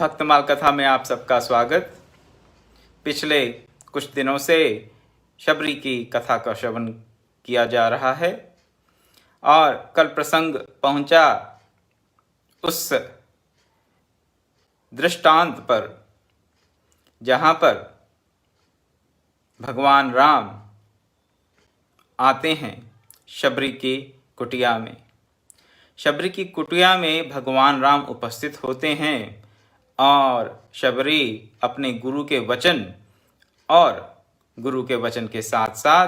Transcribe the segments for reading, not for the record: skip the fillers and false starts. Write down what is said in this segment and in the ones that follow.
भक्तमाल कथा में आप सबका स्वागत। पिछले कुछ दिनों से शबरी की कथा का श्रवण किया जा रहा है और कल प्रसंग पहुंचा उस दृष्टांत पर जहां पर भगवान राम आते हैं शबरी की कुटिया में। शबरी की कुटिया में भगवान राम उपस्थित होते हैं और शबरी अपने गुरु के वचन और गुरु के वचन के साथ साथ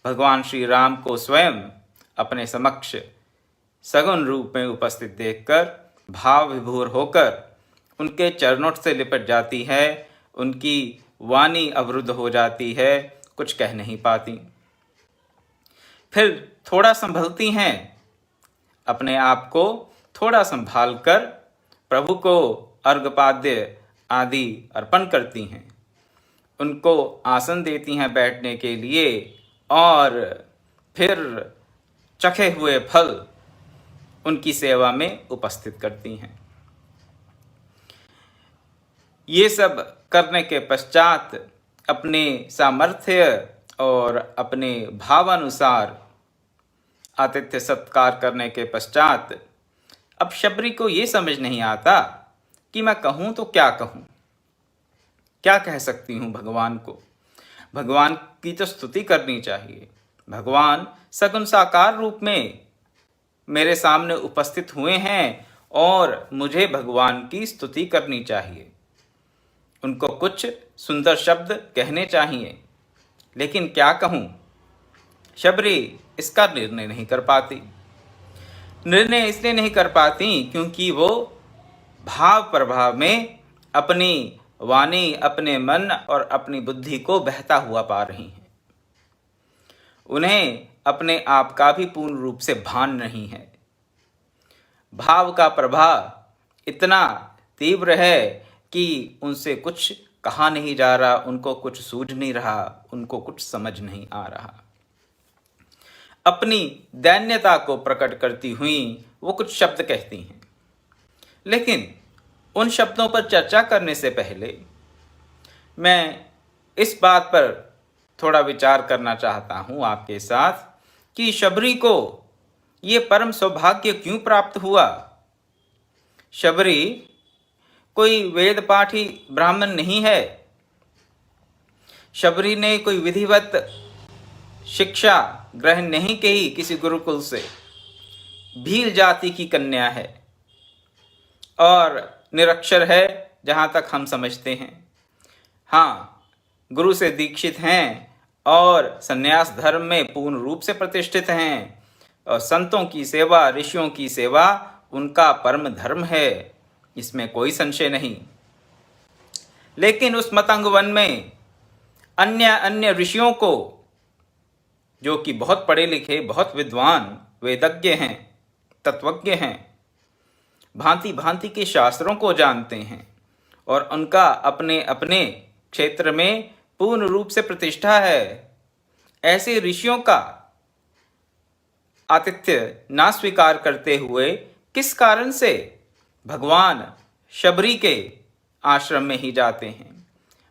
भगवान श्री राम को स्वयं अपने समक्ष सगुण रूप में उपस्थित देखकर भाव विभोर होकर उनके चरणों से लिपट जाती है। उनकी वाणी अवरुद्ध हो जाती है, कुछ कह नहीं पाती। फिर थोड़ा संभलती हैं, अपने आप को थोड़ा संभाल कर प्रभु को अर्घपाद्य आदि अर्पण करती हैं, उनको आसन देती हैं बैठने के लिए और फिर चखे हुए फल उनकी सेवा में उपस्थित करती हैं। ये सब करने के पश्चात अपने सामर्थ्य और अपने भावानुसार आतिथ्य सत्कार करने के पश्चात अब शबरी को ये समझ नहीं आता कि मैं कहूँ तो क्या कहूँ, क्या कह सकती हूँ भगवान को। भगवान की तो स्तुति करनी चाहिए। भगवान सगुण साकार रूप में मेरे सामने उपस्थित हुए हैं और मुझे भगवान की स्तुति करनी चाहिए, उनको कुछ सुंदर शब्द कहने चाहिए, लेकिन क्या कहूँ। शबरी इसका निर्णय नहीं कर पाती। निर्णय इसलिए नहीं कर पाती क्योंकि वो भाव प्रभाव में अपनी वाणी, अपने मन और अपनी बुद्धि को बहता हुआ पा रही हैं। उन्हें अपने आप का भी पूर्ण रूप से भान नहीं है। भाव का प्रभाव इतना तीव्र है कि उनसे कुछ कहा नहीं जा रहा, उनको कुछ सूझ नहीं रहा, उनको कुछ समझ नहीं आ रहा। अपनी दैन्यता को प्रकट करती हुई वो कुछ शब्द कहती हैं, लेकिन उन शब्दों पर चर्चा करने से पहले मैं इस बात पर थोड़ा विचार करना चाहता हूँ आपके साथ कि शबरी को ये परम सौभाग्य क्यों प्राप्त हुआ। शबरी कोई वेद पाठी ब्राह्मण नहीं है। शबरी ने कोई विधिवत शिक्षा ग्रहण नहीं की किसी गुरुकुल से। भील जाति की कन्या है और निरक्षर है जहाँ तक हम समझते हैं। हाँ, गुरु से दीक्षित हैं और संन्यास धर्म में पूर्ण रूप से प्रतिष्ठित हैं और संतों की सेवा, ऋषियों की सेवा उनका परम धर्म है, इसमें कोई संशय नहीं। लेकिन उस मतंग वन में अन्य ऋषियों को, जो कि बहुत पढ़े लिखे, बहुत विद्वान, वेदज्ञ हैं, तत्वज्ञ हैं, भांति भांति के शास्त्रों को जानते हैं और उनका अपने अपने क्षेत्र में पूर्ण रूप से प्रतिष्ठा है, ऐसे ऋषियों का आतिथ्य ना स्वीकार करते हुए किस कारण से भगवान शबरी के आश्रम में ही जाते हैं।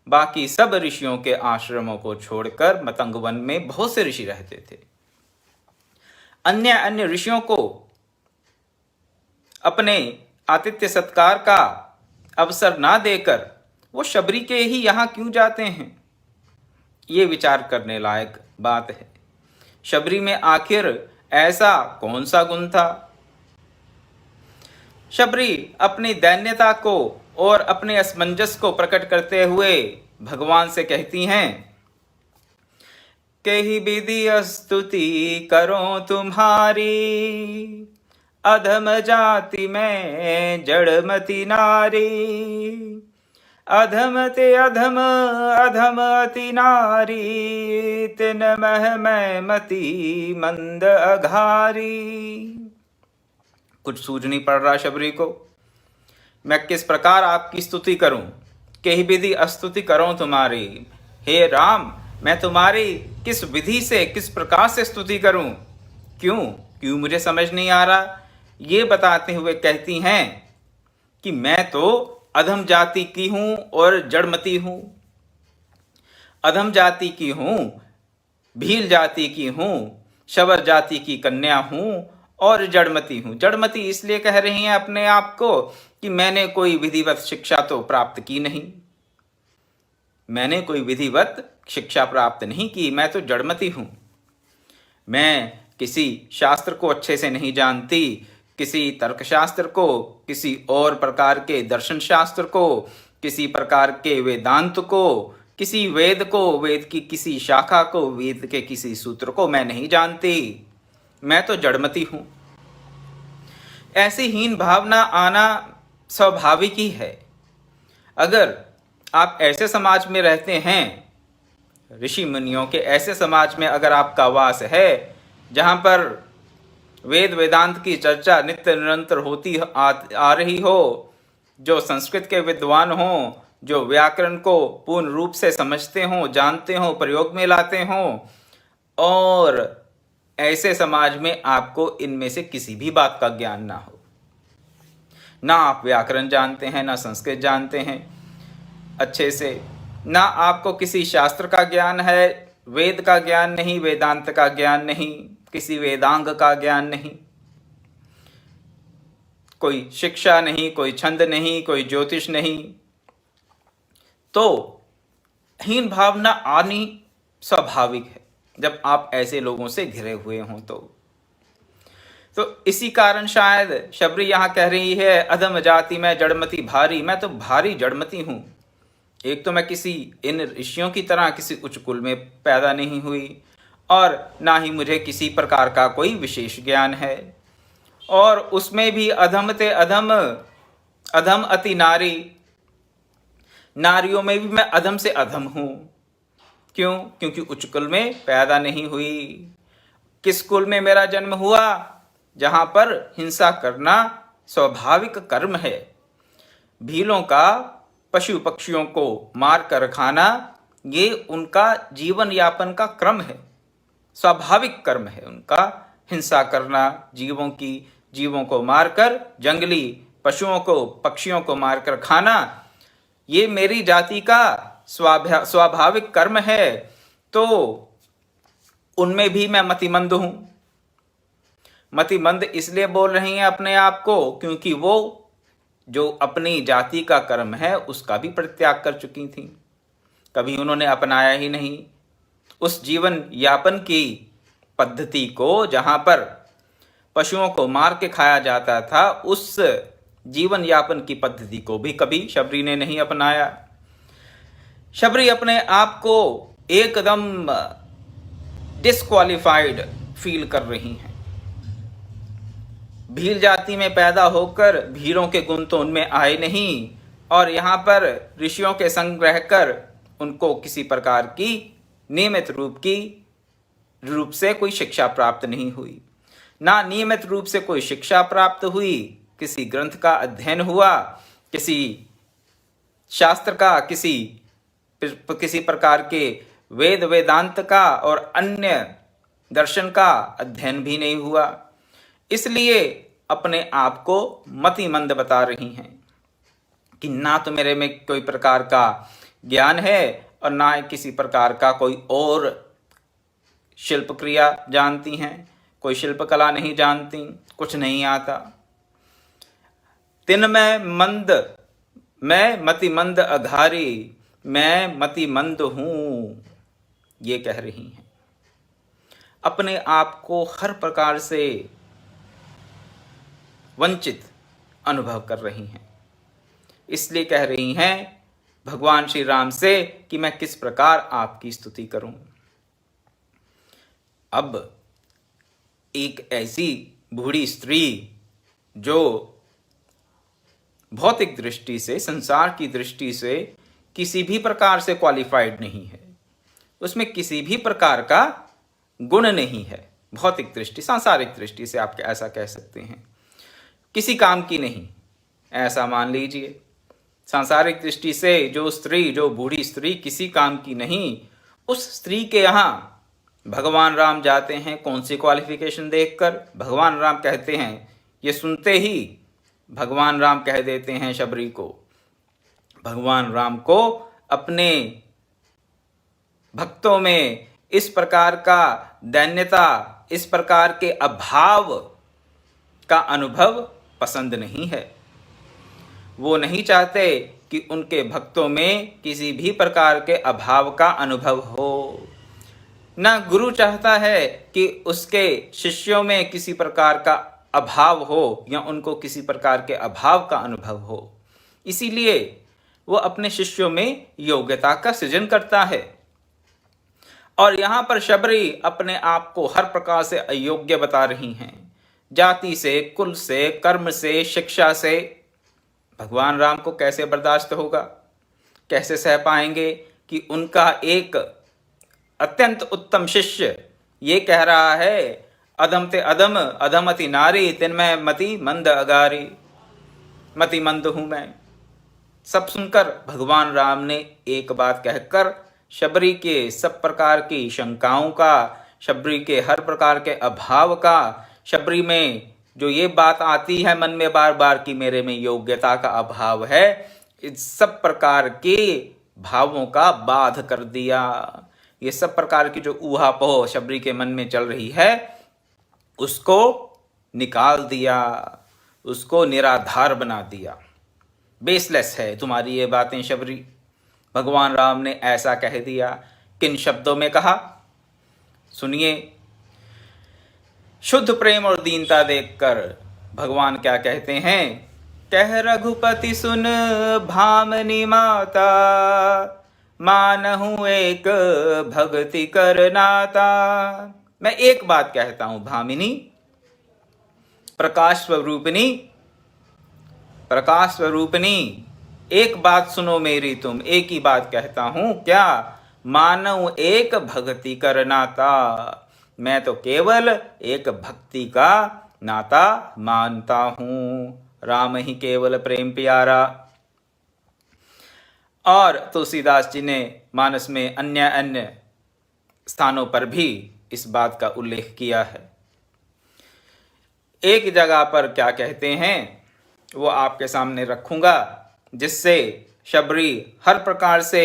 बाकी सब ऋषियों के आश्रमों को छोड़कर मतंग वन में बहुत से ऋषि रहते थे। अन्य ऋषियों को अपने आतिथ्य सत्कार का अवसर ना देकर वो शबरी के ही यहाँ क्यों जाते हैं, ये विचार करने लायक बात है। शबरी में आखिर ऐसा कौन सा गुण था। शबरी अपनी दैन्यता को और अपने असमंजस को प्रकट करते हुए भगवान से कहती हैं, केहि विधि स्तुति करो तुम्हारी, अधम जाति में जड़मति नारी, अधम ते अधम अधम अति नारी, तिन मह मैं मति मंद अघारी। कुछ सूझ नहीं पड़ रहा शबरी को, मैं किस प्रकार आपकी स्तुति करूं। केहि विधि स्तुति करो तुम्हारी, हे राम मैं तुम्हारी किस विधि से, किस प्रकार से स्तुति करूं, क्यों मुझे समझ नहीं आ रहा। ये बताते हुए कहती हैं कि मैं तो अधम जाति की हूं और जड़मती हूं। अधम जाति की हूं, भील जाति की हूं, शबर जाति की कन्या हूं और जड़मती हूं। जड़मती इसलिए कह रही हैं अपने आप को कि मैंने कोई विधिवत शिक्षा तो प्राप्त की नहीं, मैंने कोई विधिवत शिक्षा प्राप्त नहीं की, मैं तो जड़मती हूं। मैं किसी शास्त्र को अच्छे से नहीं जानती, किसी तर्कशास्त्र को, किसी और प्रकार के दर्शन शास्त्र को, किसी प्रकार के वेदांत को, किसी वेद को, वेद की किसी शाखा को, वेद के किसी सूत्र को मैं नहीं जानती, मैं तो जड़मती हूं। ऐसी हीन भावना आना स्वाभाविक ही है। अगर आप ऐसे समाज में रहते हैं, ऋषि मुनियों के ऐसे समाज में अगर आपका वास है जहां पर वेद वेदांत की चर्चा नित्य निरंतर होती आ रही हो, जो संस्कृत के विद्वान हों, जो व्याकरण को पूर्ण रूप से समझते हों, जानते हों, प्रयोग में लाते हों, और ऐसे समाज में आपको इनमें से किसी भी बात का ज्ञान ना हो, ना आप व्याकरण जानते हैं, ना संस्कृत जानते हैं अच्छे से, ना आपको किसी शास्त्र का ज्ञान है, वेद का ज्ञान नहीं, वेदांत का ज्ञान नहीं, किसी वेदांग का ज्ञान नहीं, कोई शिक्षा नहीं, कोई छंद नहीं, कोई ज्योतिष नहीं, तो हीन भावना आनी स्वाभाविक है जब आप ऐसे लोगों से घिरे हुए हों। तो इसी कारण शायद शबरी यहां कह रही है, अधम जाति में जड़मती भारी, मैं तो भारी जड़मती हूं। एक तो मैं किसी इन ऋषियों की तरह किसी उच्च कुल में पैदा नहीं हुई, और ना ही मुझे किसी प्रकार का कोई विशेष ज्ञान है, और उसमें भी अधम ते अधम, अधम अति नारी, नारियों में भी मैं अधम से अधम हूं। क्यों? क्योंकि उच्च कुल में पैदा नहीं हुई। किस कुल में मेरा जन्म हुआ? जहां पर हिंसा करना स्वाभाविक कर्म है। भीलों का पशु पक्षियों को मार कर खाना, ये उनका जीवन यापन का क्रम है, स्वाभाविक कर्म है उनका। हिंसा करना, जीवों को मारकर, जंगली पशुओं को, पक्षियों को मारकर खाना, ये मेरी जाति का स्वाभाविक कर्म है। तो उनमें भी मैं मतिमंद हूं। मतिमंद इसलिए बोल रही हैं अपने आप को क्योंकि वो जो अपनी जाति का कर्म है उसका भी परित्याग कर चुकी थी, कभी उन्होंने अपनाया ही नहीं उस जीवन यापन की पद्धति को, जहां पर पशुओं को मार के खाया जाता था, उस जीवन यापन की पद्धति को भी कभी शबरी ने नहीं अपनाया। शबरी अपने आप को एकदम डिस्क्वालिफाइड फील कर रही हैं। भील जाति में पैदा होकर भीलों के गुण तो उनमें आए नहीं, और यहाँ पर ऋषियों के संग रहकर उनको किसी प्रकार की नियमित रूप से कोई शिक्षा प्राप्त नहीं हुई। ना नियमित रूप से कोई शिक्षा प्राप्त हुई, किसी ग्रंथ का अध्ययन हुआ, किसी शास्त्र का, किसी प्रकार के वेद वेदांत का और अन्य दर्शन का अध्ययन भी नहीं हुआ। इसलिए अपने आप को मतिमंद बता रही हैं कि ना तो मेरे में कोई प्रकार का ज्ञान है और ना किसी प्रकार का कोई और शिल्प क्रिया जानती हैं, कोई शिल्प कला नहीं जानती, कुछ नहीं आता। तिन मैं मतिमंद अघारी, मैं मतिमंद हूं, ये कह रही हैं। अपने आप को हर प्रकार से वंचित अनुभव कर रही हैं। इसलिए कह रही हैं भगवान श्री राम से कि मैं किस प्रकार आपकी स्तुति करूं। अब एक ऐसी बूढ़ी स्त्री जो भौतिक दृष्टि से, संसार की दृष्टि से किसी भी प्रकार से क्वालिफाइड नहीं है, उसमें किसी भी प्रकार का गुण नहीं है, भौतिक दृष्टि, सांसारिक दृष्टि से आप ऐसा कह सकते हैं, किसी काम की नहीं, ऐसा मान लीजिए। सांसारिक दृष्टि से जो बूढ़ी स्त्री किसी काम की नहीं, उस स्त्री के यहाँ भगवान राम जाते हैं। कौन सी क्वालिफिकेशन देखकर? भगवान राम कहते हैं, ये सुनते ही भगवान राम कह देते हैं शबरी को भगवान राम को अपने भक्तों में इस प्रकार का दैन्यता, इस प्रकार के अभाव का अनुभव पसंद नहीं है। वो नहीं चाहते कि उनके भक्तों में किसी भी प्रकार के अभाव का अनुभव हो। ना गुरु चाहता है कि उसके शिष्यों में किसी प्रकार का अभाव हो या उनको किसी प्रकार के अभाव का अनुभव हो। इसीलिए वो अपने शिष्यों में योग्यता का सृजन करता है। और यहाँ पर शबरी अपने आप को हर प्रकार से अयोग्य बता रही हैं, जाति से, कुल से, कर्म से, शिक्षा से। भगवान राम को कैसे बर्दाश्त होगा, कैसे सह पाएंगे कि उनका एक अत्यंत उत्तम शिष्य ये कह रहा है, अधम ते अधम अधमति नारी तिन्मय मति मंद अगारी, मति मंद हूं मैं। सब सुनकर भगवान राम ने एक बात कहकर शबरी के सब प्रकार की शंकाओं का, शबरी के हर प्रकार के अभाव का, शबरी में जो ये बात आती है मन में बार बार कि मेरे में योग्यता का अभाव है, इस सब प्रकार के भावों का बाध कर दिया। ये सब प्रकार की जो ऊहापोह शबरी के मन में चल रही है उसको निकाल दिया, उसको निराधार बना दिया। बेसलेस है तुम्हारी ये बातें शबरी। भगवान राम ने ऐसा कह दिया। किन शब्दों में कहा सुनिए। शुद्ध प्रेम और दीनता देखकर भगवान क्या कहते हैं, कह रघुपति सुन भामनी माता, मानहु एक भक्ति कर नाता। मैं एक बात कहता हूं भामिनी, प्रकाश स्वरूपिणी, प्रकाश स्वरूपिणी, एक बात सुनो मेरी तुम, एक ही बात कहता हूं क्या, मानव एक भक्ति कर नाता। मैं तो केवल एक भक्ति का नाता मानता हूं, राम ही केवल प्रेम प्यारा। और तुलसीदास जी ने मानस में अन्य अन्य स्थानों पर भी इस बात का उल्लेख किया है। एक जगह पर क्या कहते हैं वो आपके सामने रखूंगा, जिससे शबरी हर प्रकार से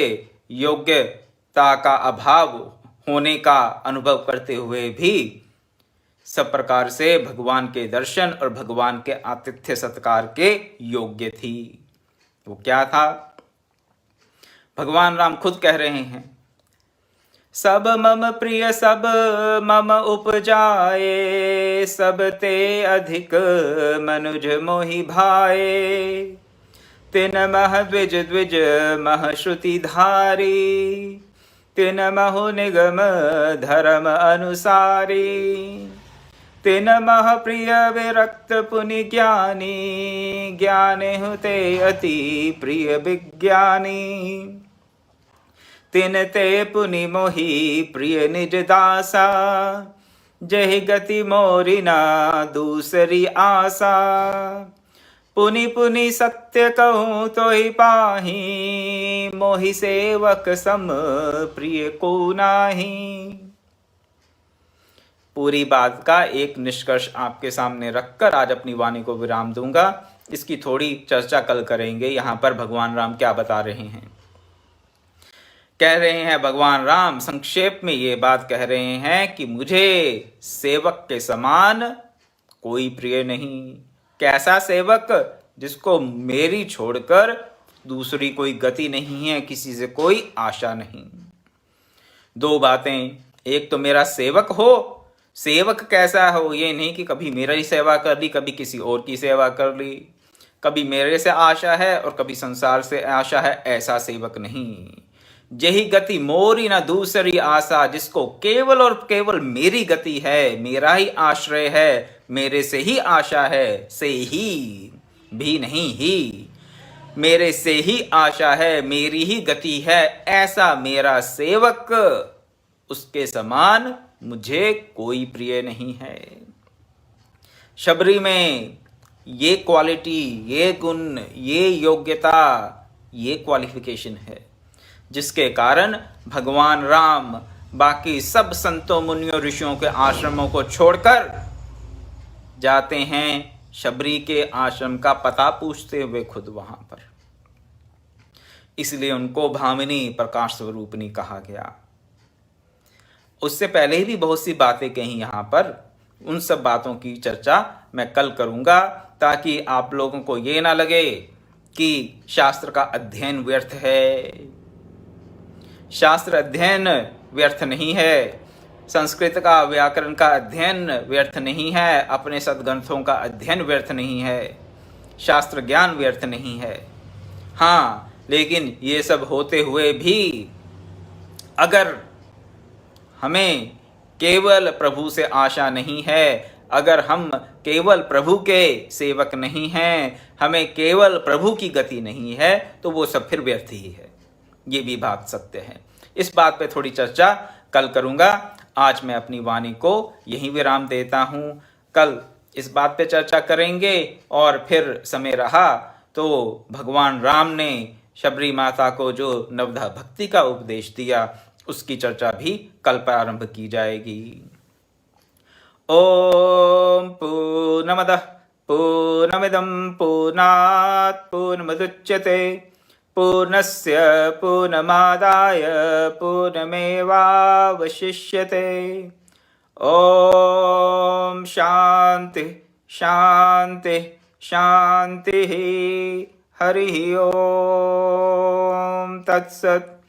योग्यता का अभाव होने का अनुभव करते हुए भी सब प्रकार से भगवान के दर्शन और भगवान के आतिथ्य सत्कार के योग्य थी। वो क्या था? भगवान राम खुद कह रहे हैं, सब मम प्रिय सब मम उपजाए, सब ते अधिक मनुज मोहि भाए, तिन मह द्विज द्विज मह श्रुति धारी, तिन महु निगम धर्म अनुसारी, तिन मह प्रिय विरक्त पुनि ज्ञानी, ज्ञाने हुते अति प्रिय विज्ञानी, तिन ते पुनि मोहि प्रिय निज दासा, जहि गति मोरी ना दूसरी आशा, पुनि पुनि सत्य कहूँ तो ही पाही, मोहि सेवक सम प्रिय को नाही। पूरी बात का एक निष्कर्ष आपके सामने रखकर आज अपनी वाणी को विराम दूंगा। इसकी थोड़ी चर्चा कल करेंगे। यहाँ पर भगवान राम क्या बता रहे हैं? कह रहे हैं भगवान राम संक्षेप में ये बात कह रहे हैं कि मुझे सेवक के समान कोई प्रिय नहीं। कैसा सेवक? जिसको मेरी छोड़कर दूसरी कोई गति नहीं है, किसी से कोई आशा नहीं। दो बातें, एक तो मेरा सेवक हो। सेवक कैसा हो? ये नहीं कि कभी मेरा ही सेवा कर ली, कभी किसी और की सेवा कर ली, कभी मेरे से आशा है और कभी संसार से आशा है, ऐसा सेवक नहीं। यही गति मोरी न दूसरी आशा, जिसको केवल और केवल मेरी गति है, मेरा ही आश्रय है, मेरे से ही आशा है, से ही भी नहीं ही, मेरे से ही आशा है, मेरी ही गति है, ऐसा मेरा सेवक, उसके समान मुझे कोई प्रिय नहीं है। शबरी में ये क्वालिटी, ये गुण, ये योग्यता, ये क्वालिफिकेशन है, जिसके कारण भगवान राम बाकी सब संतों मुनियों ऋषियों के आश्रमों को छोड़कर जाते हैं शबरी के आश्रम का पता पूछते हुए खुद वहां पर। इसलिए उनको भामिनी प्रकाश स्वरूपिणी कहा गया। उससे पहले ही भी बहुत सी बातें कही यहाँ पर, उन सब बातों की चर्चा मैं कल करूँगा, ताकि आप लोगों को ये ना लगे कि शास्त्र का अध्ययन व्यर्थ है। शास्त्र अध्ययन व्यर्थ नहीं है, संस्कृत का व्याकरण का अध्ययन व्यर्थ नहीं है, अपने सद्ग्रंथों का अध्ययन व्यर्थ नहीं है, शास्त्र ज्ञान व्यर्थ नहीं है। हाँ, लेकिन ये सब होते हुए भी अगर हमें केवल प्रभु से आशा नहीं है, अगर हम केवल प्रभु के सेवक नहीं हैं, हमें केवल प्रभु की गति नहीं है, तो वो सब फिर व्यर्थ ही है। ये भी बात सत्य है। इस बात पे थोड़ी चर्चा कल करूँगा। आज मैं अपनी वाणी को यहीं विराम देता हूँ। कल इस बात पे चर्चा करेंगे, और फिर समय रहा तो भगवान राम ने शबरी माता को जो नवधा भक्ति का उपदेश दिया, उसकी चर्चा भी कल प्रारंभ की जाएगी। ओम पूर्णमदः पूर्णमिदं पूर्णात् पूर्णमुदच्यते पूर्णस्य पूर्णमादाय पूर्णमेवावशिष्यते। ओम शांति शांति शांति। हरि ओम तत्सत्।